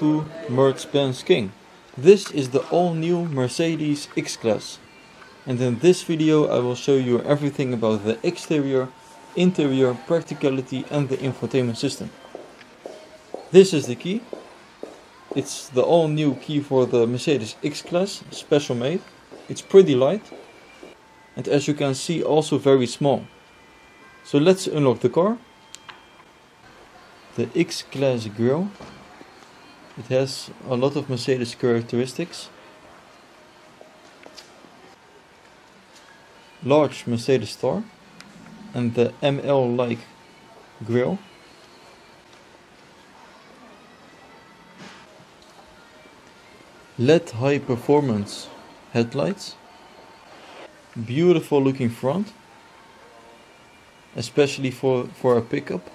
to Mercedes Benz King. This is the all-new Mercedes X Class, and in this video I will show you everything about the exterior, interior, practicality and the infotainment system. This is the key. It's the all-new key for the Mercedes X Class, special made. It's pretty light and, as you can see, also very small. So let's unlock the car. The X Class grille. It has a lot of Mercedes characteristics. Large Mercedes star and the ML-like grille. LED high performance headlights. Beautiful looking front, especially for a pickup.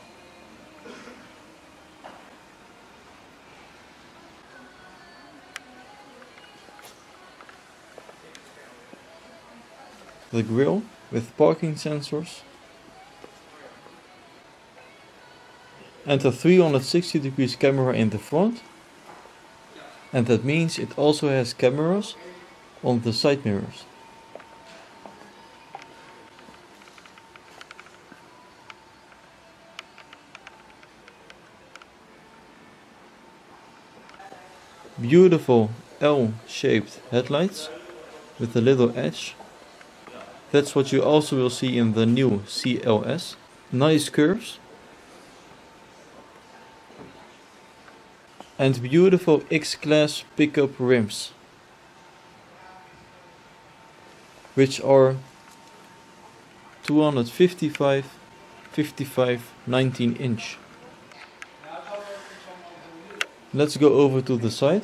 The grille with parking sensors and a 360 degrees camera in the front, and that means it also has cameras on the side mirrors. Beautiful L-shaped headlights with a little edge. That's what you also will see in the new CLS. Nice curves. And beautiful X-Class pickup rims, which are 255, 55, 19 inch. Let's go over to the side.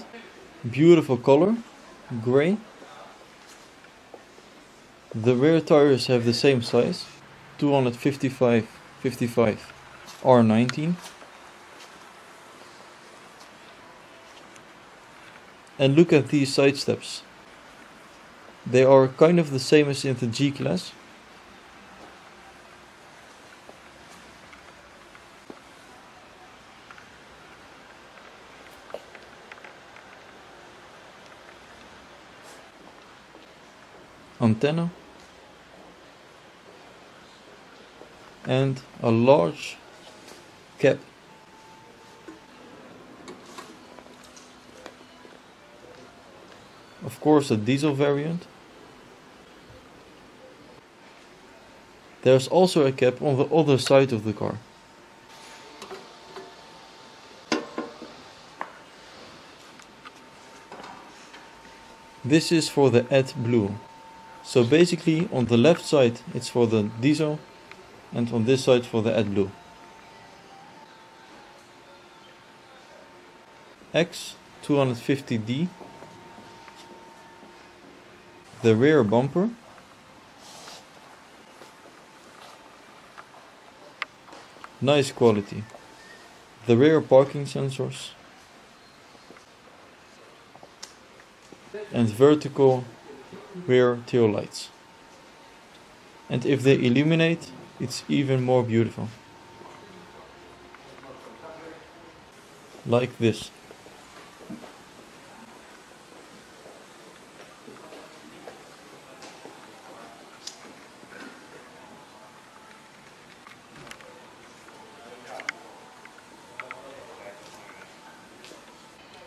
Beautiful color, grey. The rear tires have the same size, 255, 55, R19. And look at these side steps. They are kind of the same as in the G Class. Antenna. And a large cap. Of course, a diesel variant. There's also a cap on the other side of the car. This is for the AdBlue. So basically on the left side it's for the diesel and on this side for the AdBlue. X250D. The rear bumper. Nice quality. The rear parking sensors. And vertical rear tail lights. And if they illuminate, it's even more beautiful. Like this.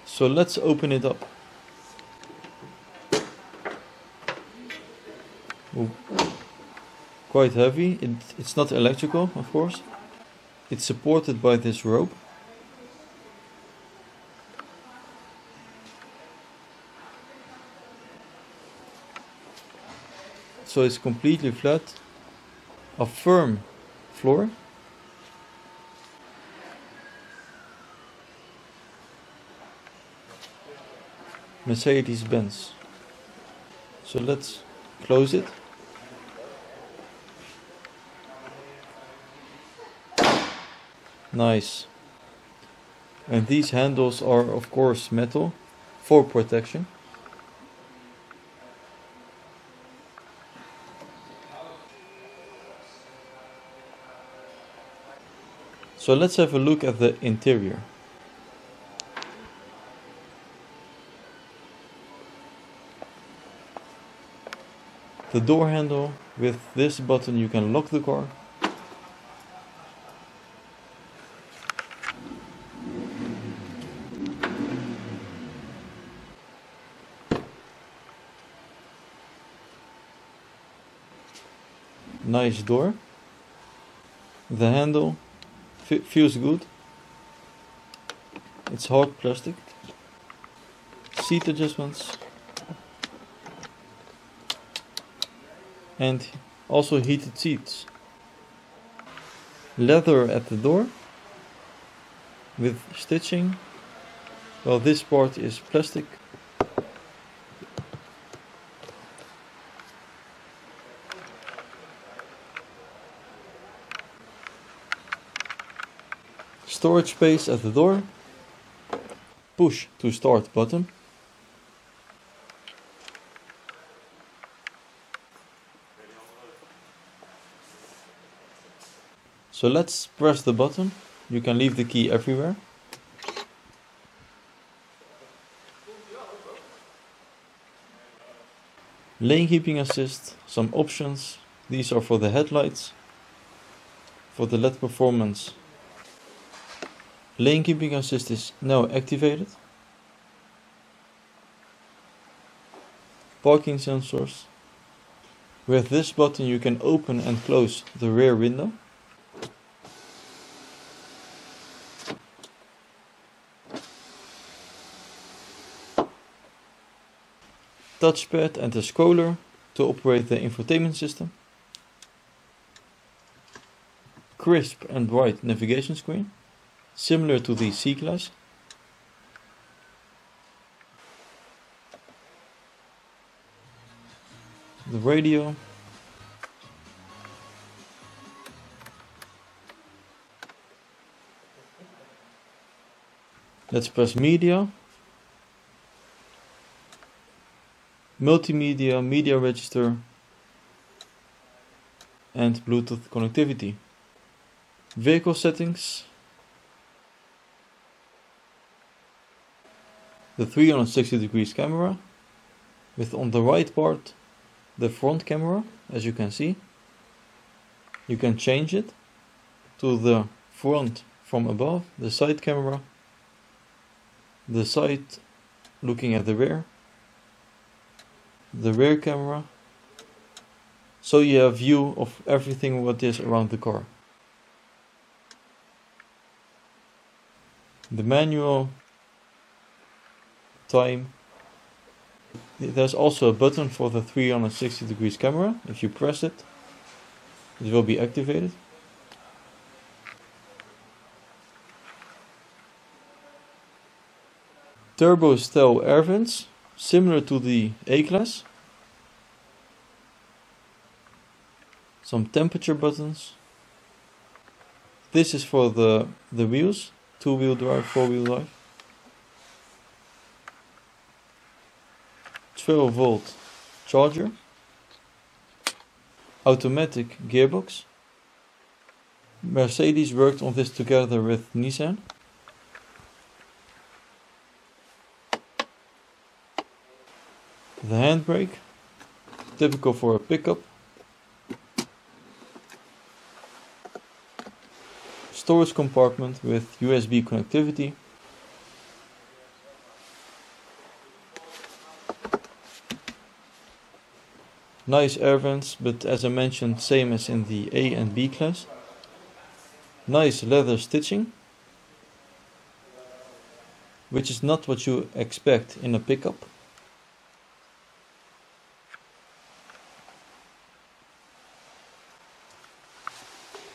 So let's open it up. Ooh. Quite heavy. It's not electrical, of course. It's supported by this rope. So it's completely flat. A firm floor. Mercedes Benz. So let's close it. Nice. And these handles are of course metal for protection. So let's have a look at the interior. The door handle. With this button you can lock the car. Nice door. The handle feels good. It's hard plastic. Seat adjustments. And also heated seats. Leather at the door with stitching. Well, this part is plastic. Storage space at the door. Push to start button. So let's press the button. You can leave the key everywhere. Lane keeping assist, some options. These are for the headlights. For the LED performance. Lane keeping assist is now activated. Parking sensors. With this button you can open and close the rear window. Touchpad and a scroller to operate the infotainment system. Crisp and bright navigation screen, similar to the C Class. The radio. Let's press media. Multimedia, media register, and Bluetooth connectivity. Vehicle settings. The 360 degrees camera, with on the right part the front camera, as you can see. You can change it to the front from above, the side camera, the side looking at the rear, the rear camera, so you have view of everything what is around the car. The manual, time. There's also a button for the 360 degrees camera. If you press it, it will be activated. Turbo style air vents, similar to the A Class. Some temperature buttons. This is for the wheels, 2-wheel drive, 4-wheel drive. 12-volt charger. Automatic gearbox. Mercedes worked on this together with Nissan. The handbrake, typical for a pickup. Storage compartment with USB connectivity. Nice air vents, but as I mentioned, same as in the A and B class. Nice leather stitching, which is not what you expect in a pickup.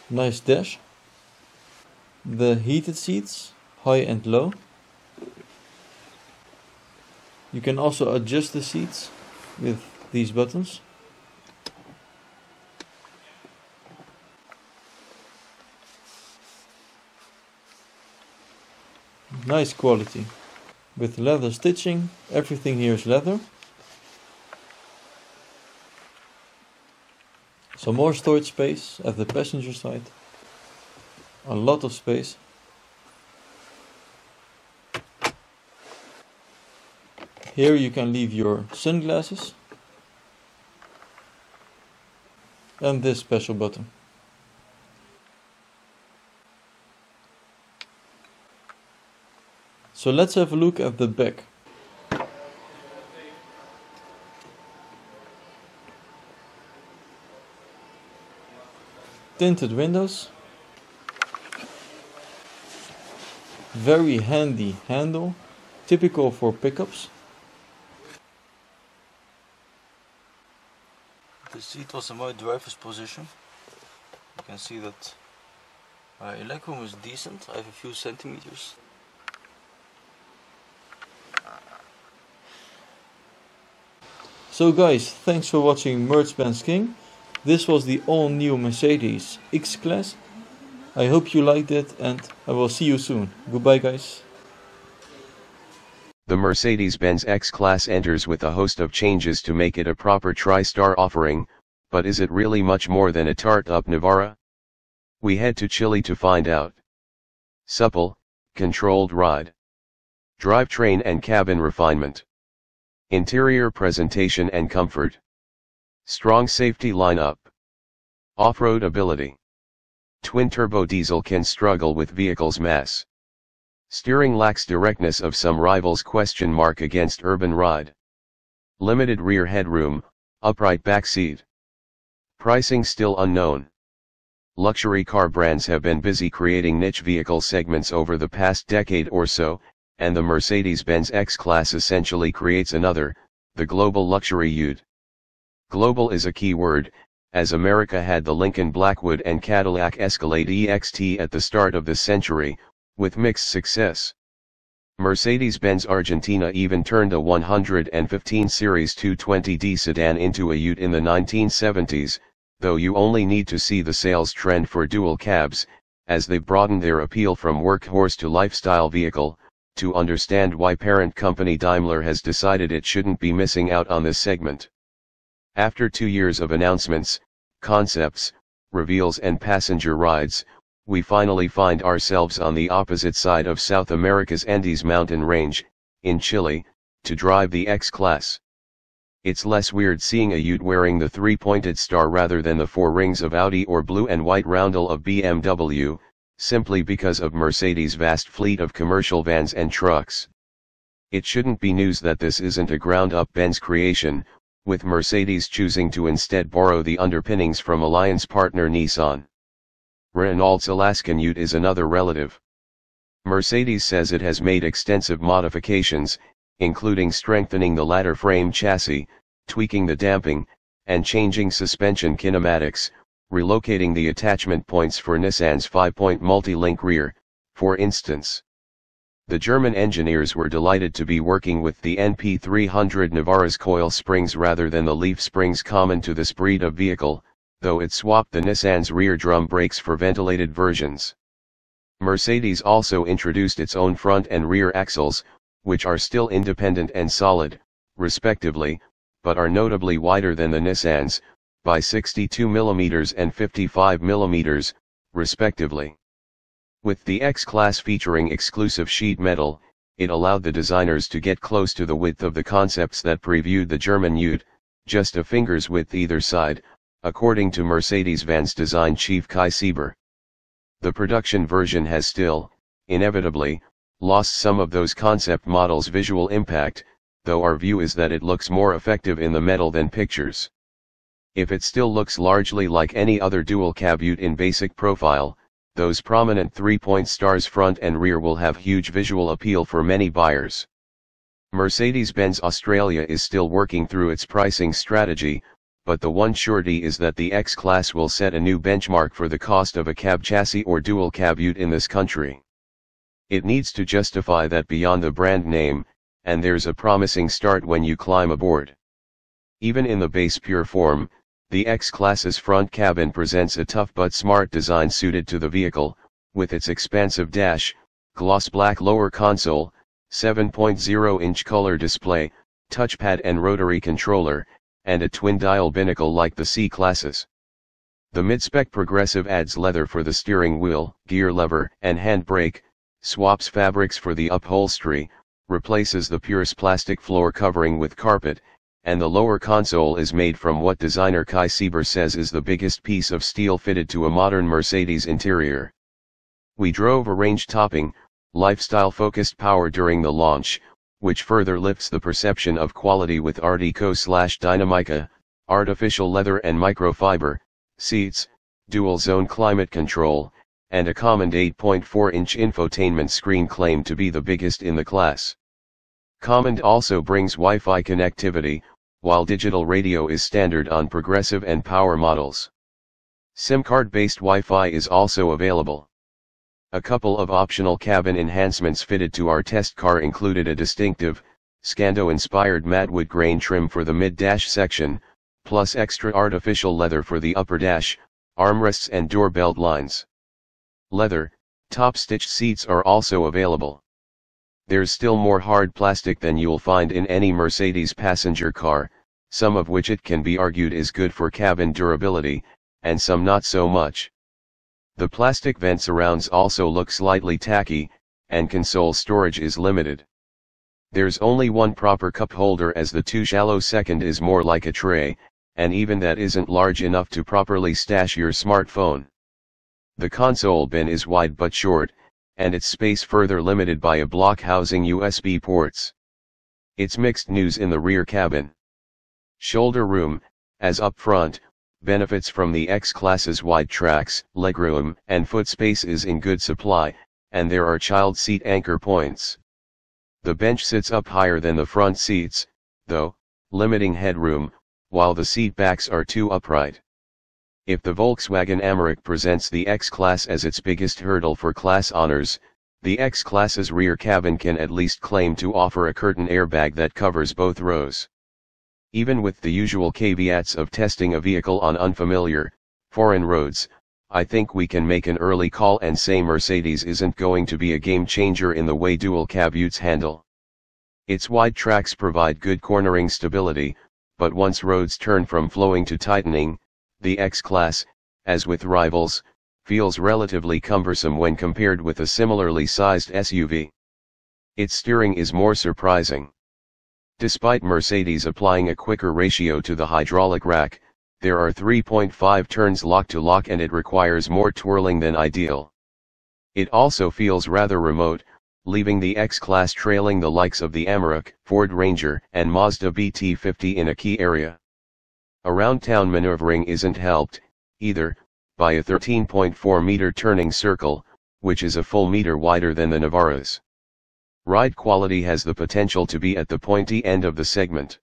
Nice dash. The heated seats, high and low. You can also adjust the seats with these buttons. Nice quality. With leather stitching, everything here is leather. Some more storage space at the passenger side. A lot of space. Here you can leave your sunglasses. and this special button. So let's have a look at the back. Tinted windows. Very handy handle, typical for pickups. The seat was in my driver's position. You can see that my legroom is decent. I have a few centimeters. So guys, thanks for watching Mercedes Benz King. This was the all new Mercedes X Class. I hope you liked it and I will see you soon. Goodbye guys. The Mercedes Benz X Class enters with a host of changes to make it a proper tri-star offering, but is it really much more than a tarted-up Navara? We head to Chile to find out. Supple, controlled ride. Drivetrain and cabin refinement. Interior presentation and comfort. Strong safety lineup. Off-road ability. Twin-turbo diesel can struggle with vehicle's mass. Steering lacks directness of some rivals ? Against urban ride. Limited rear headroom, upright back seat. Pricing still unknown. Luxury car brands have been busy creating niche vehicle segments over the past decade or so, and the Mercedes Benz X Class essentially creates another, the global luxury ute. Global is a key word, as America had the Lincoln Blackwood and Cadillac Escalade EXT at the start of the century, with mixed success. Mercedes-Benz Argentina even turned a 115 Series 220d sedan into a ute in the 1970s, though you only need to see the sales trend for dual cabs, as they broaden their appeal from workhorse to lifestyle vehicle, to understand why parent company Daimler has decided it shouldn't be missing out on this segment. After 2 years of announcements, concepts, reveals and passenger rides, we finally find ourselves on the opposite side of South America's Andes mountain range, in Chile, to drive the X Class. It's less weird seeing a ute wearing the 3-pointed star rather than the 4 rings of Audi or blue and white roundel of BMW, simply because of Mercedes' vast fleet of commercial vans and trucks. It shouldn't be news that this isn't a ground-up Benz creation, with Mercedes choosing to instead borrow the underpinnings from alliance partner Nissan. Renault's Alaskan ute is another relative. Mercedes says it has made extensive modifications, including strengthening the ladder frame chassis, tweaking the damping, and changing suspension kinematics, relocating the attachment points for Nissan's 5-point multi-link rear, for instance. The German engineers were delighted to be working with the NP300 Navara's coil springs rather than the leaf springs common to this breed of vehicle, though it swapped the Nissan's rear drum brakes for ventilated versions. Mercedes also introduced its own front and rear axles, which are still independent and solid, respectively, but are notably wider than the Nissan's, by 62 mm and 55 mm, respectively. With the X Class featuring exclusive sheet metal, it allowed the designers to get close to the width of the concepts that previewed the German ute, just a finger's width either side, according to Mercedes Vans design chief Kai Sieber. The production version has still, inevitably, lost some of those concept models' visual impact, though our view is that it looks more effective in the metal than pictures. If it still looks largely like any other dual-cab ute in basic profile, those prominent 3-point stars front and rear will have huge visual appeal for many buyers. Mercedes-Benz Australia is still working through its pricing strategy, but the one surety is that the X Class will set a new benchmark for the cost of a cab chassis or dual-cab ute in this country. It needs to justify that beyond the brand name, and there's a promising start when you climb aboard. Even in the base pure form, the X Class's front cabin presents a tough but smart design suited to the vehicle, with its expansive dash, gloss black lower console, 7.0-inch color display, touchpad and rotary controller, and a twin-dial binnacle like the C classes. The mid-spec Progressive adds leather for the steering wheel, gear lever, and handbrake, swaps fabrics for the upholstery, replaces the Pure's plastic floor covering with carpet, and the lower console is made from what designer Kai Sieber says is the biggest piece of steel fitted to a modern Mercedes interior. We drove a range-topping, lifestyle-focused power during the launch, which further lifts the perception of quality with Art Eco/Dynamica, artificial leather and microfiber, seats, dual-zone climate control, and a common 8.4-inch infotainment screen claimed to be the biggest in the class. Command also brings Wi-Fi connectivity, while digital radio is standard on progressive and power models. SIM card-based Wi-Fi is also available. A couple of optional cabin enhancements fitted to our test car included a distinctive, Scando-inspired matte wood grain trim for the mid-dash section, plus extra artificial leather for the upper dash, armrests and door belt lines. Leather, top-stitched seats are also available. There's still more hard plastic than you'll find in any Mercedes passenger car, some of which it can be argued is good for cabin durability, and some not so much. The plastic vent surrounds also look slightly tacky, and console storage is limited. There's only one proper cup holder as the too shallow second is more like a tray, and even that isn't large enough to properly stash your smartphone. The console bin is wide but short, and its space further limited by a block housing USB ports. It's mixed news in the rear cabin. Shoulder room, as up front, benefits from the X Class's wide tracks, legroom, and foot space is in good supply, and there are child seat anchor points. The bench sits up higher than the front seats, though, limiting headroom, while the seat backs are too upright. If the Volkswagen Amarok presents the X Class as its biggest hurdle for class honors, the X Class's rear cabin can at least claim to offer a curtain airbag that covers both rows. Even with the usual caveats of testing a vehicle on unfamiliar, foreign roads, I think we can make an early call and say Mercedes isn't going to be a game changer in the way dual cab utes handle. Its wide tracks provide good cornering stability, but once roads turn from flowing to tightening, the X Class, as with rivals, feels relatively cumbersome when compared with a similarly sized SUV. Its steering is more surprising. Despite Mercedes applying a quicker ratio to the hydraulic rack, there are 3.5 turns lock-to-lock and it requires more twirling than ideal. It also feels rather remote, leaving the X Class trailing the likes of the Amarok, Ford Ranger, and Mazda BT50 in a key area. Around town maneuvering isn't helped, either, by a 13.4-meter turning circle, which is a full meter wider than the Navara's. Ride quality has the potential to be at the pointy end of the segment.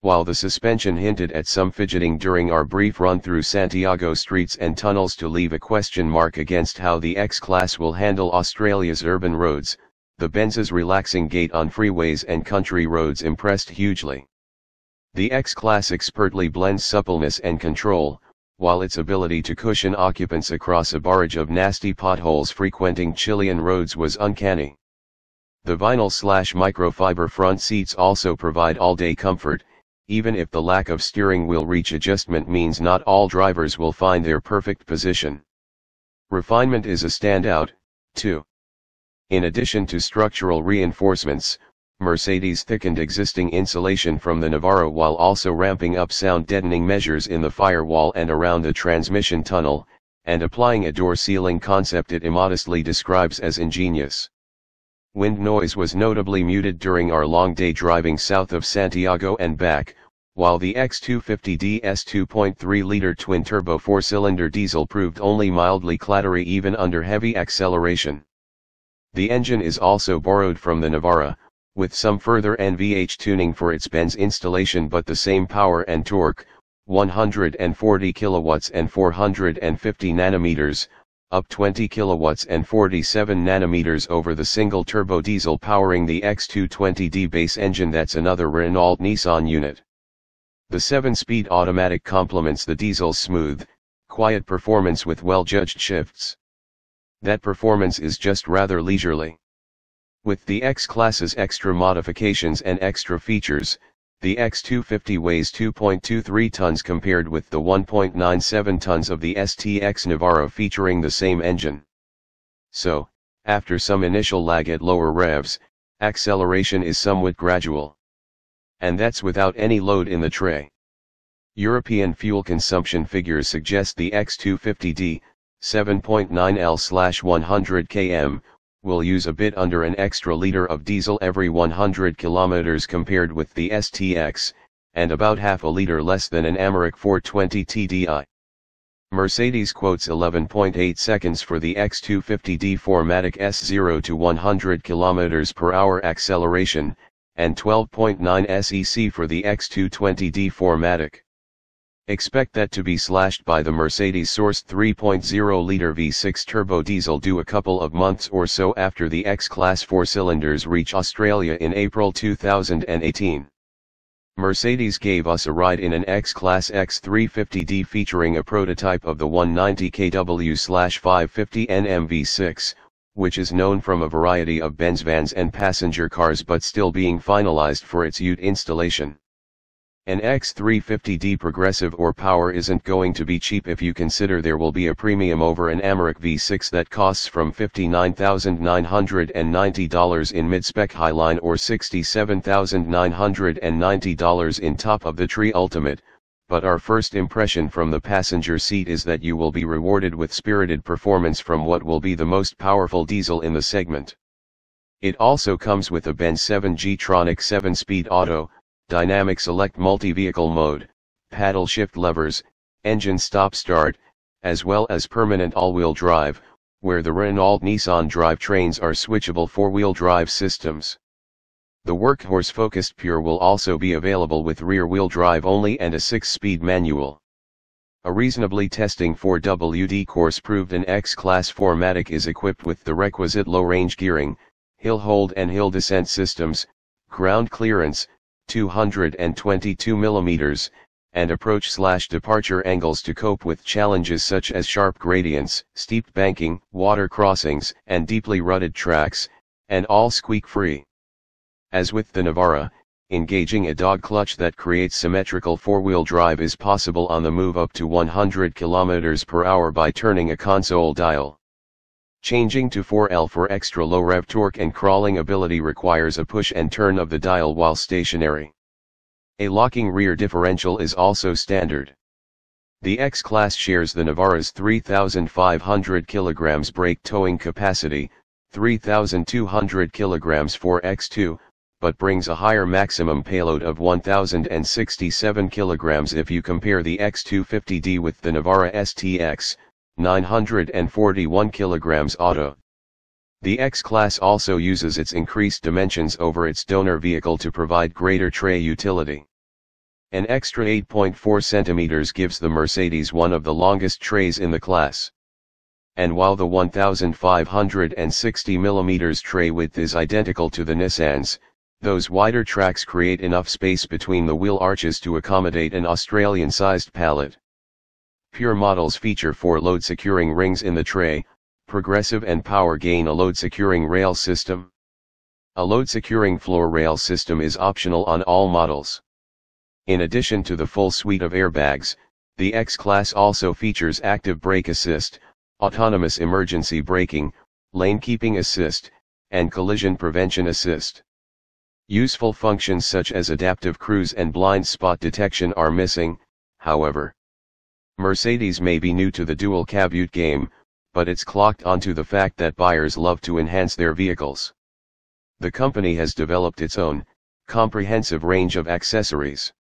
While the suspension hinted at some fidgeting during our brief run through Santiago streets and tunnels to leave a question mark against how the X Class will handle Australia's urban roads, the Benz's relaxing gait on freeways and country roads impressed hugely. The X Class expertly blends suppleness and control, while its ability to cushion occupants across a barrage of nasty potholes frequenting Chilean roads was uncanny. The vinyl/microfiber front seats also provide all-day comfort, even if the lack of steering wheel reach adjustment means not all drivers will find their perfect position. Refinement is a standout, too. In addition to structural reinforcements, Mercedes thickened existing insulation from the Navara while also ramping up sound deadening measures in the firewall and around the transmission tunnel, and applying a door sealing concept it immodestly describes as ingenious. Wind noise was notably muted during our long day driving south of Santiago and back, while the X250DS 2.3-liter twin-turbo four-cylinder diesel proved only mildly clattery even under heavy acceleration. The engine is also borrowed from the Navara, with some further NVH tuning for its Benz installation but the same power and torque, 140 kilowatts and 450 nanometers, up 20 kilowatts and 47 nanometers over the single turbo diesel powering the X220D base engine that's another Renault-Nissan unit. The 7-speed automatic complements the diesel's smooth, quiet performance with well-judged shifts. That performance is just rather leisurely. With the X Class's extra modifications and extra features, the X250 weighs 2.23 tons compared with the 1.97 tons of the STX Navara featuring the same engine. So, after some initial lag at lower revs, acceleration is somewhat gradual. and that's without any load in the tray. European fuel consumption figures suggest the X250D, 7.9 L/100 km, will use a bit under an extra liter of diesel every 100 km compared with the STX, and about half a liter less than an Amarok 420 TDI. Mercedes quotes 11.8 seconds for the X250D 4MATIC S0 to 100 km per hour acceleration, and 12.9 SEC for the X220D 4MATIC. Expect that to be slashed by the Mercedes-sourced 3.0-liter V6 turbo diesel due a couple of months or so after the X-Class 4 cylinders reach Australia in April 2018. Mercedes gave us a ride in an X-Class X350D featuring a prototype of the 190 kW/550 Nm V6, which is known from a variety of Benz vans and passenger cars but still being finalized for its ute installation. An X350D progressive or power isn't going to be cheap if you consider there will be a premium over an Amarok V6 that costs from $59,990 in mid-spec Highline or $67,990 in top-of-the-tree Ultimate, but our first impression from the passenger seat is that you will be rewarded with spirited performance from what will be the most powerful diesel in the segment. It also comes with a Benz 7G-tronic 7-speed auto, dynamic select multi-vehicle mode, paddle shift levers, engine stop-start, as well as permanent all-wheel drive, where the Renault-Nissan drivetrains are switchable four-wheel drive systems. The workhorse-focused Pure will also be available with rear-wheel drive only and a 6-speed manual. A reasonably testing 4WD course proved an X-Class 4MATIC is equipped with the requisite low-range gearing, hill hold and hill descent systems, ground clearance, 222 mm, and approach/departure angles to cope with challenges such as sharp gradients, steep banking, water crossings, and deeply rutted tracks, and all squeak-free. As with the Navara, engaging a dog clutch that creates symmetrical four-wheel drive is possible on the move up to 100 km per hour by turning a console dial. Changing to 4L for extra low rev torque and crawling ability requires a push and turn of the dial while stationary. A locking rear differential is also standard. The X-Class shares the Navara's 3,500 kg brake towing capacity, 3,200 kg for X2, but brings a higher maximum payload of 1,067 kg if you compare the X250D with the Navara STX, 941 kg auto. The X-Class also uses its increased dimensions over its donor vehicle to provide greater tray utility. An extra 8.4 cm gives the Mercedes one of the longest trays in the class. And while the 1,560 mm tray width is identical to the Nissan's, those wider tracks create enough space between the wheel arches to accommodate an Australian-sized pallet. Pure models feature 4 load-securing rings in the tray, progressive and power gain a load-securing rail system. A load-securing floor rail system is optional on all models. In addition to the full suite of airbags, the X-Class also features active brake assist, autonomous emergency braking, lane keeping assist, and collision prevention assist. Useful functions such as adaptive cruise and blind spot detection are missing, however. Mercedes may be new to the dual cab ute game, but it's clocked onto the fact that buyers love to enhance their vehicles. The company has developed its own, comprehensive range of accessories.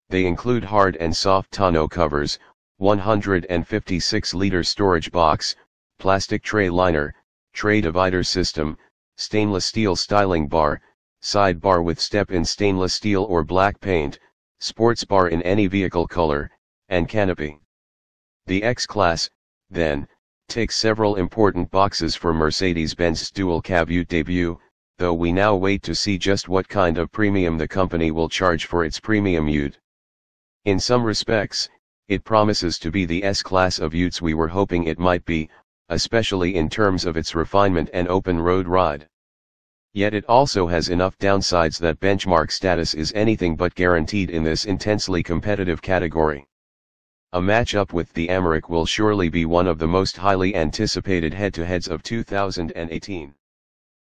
They include hard and soft tonneau covers, 156-liter storage box, plastic tray liner, tray divider system, stainless steel styling bar, sidebar with step-in stainless steel or black paint, sports bar in any vehicle color, and canopy. The X-Class, then, ticks several important boxes for Mercedes-Benz's dual cab ute debut, though we now wait to see just what kind of premium the company will charge for its premium ute. In some respects, it promises to be the S-Class of utes we were hoping it might be, especially in terms of its refinement and open road ride. Yet it also has enough downsides that benchmark status is anything but guaranteed in this intensely competitive category. A match-up with the Amarok will surely be one of the most highly anticipated head-to-heads of 2018.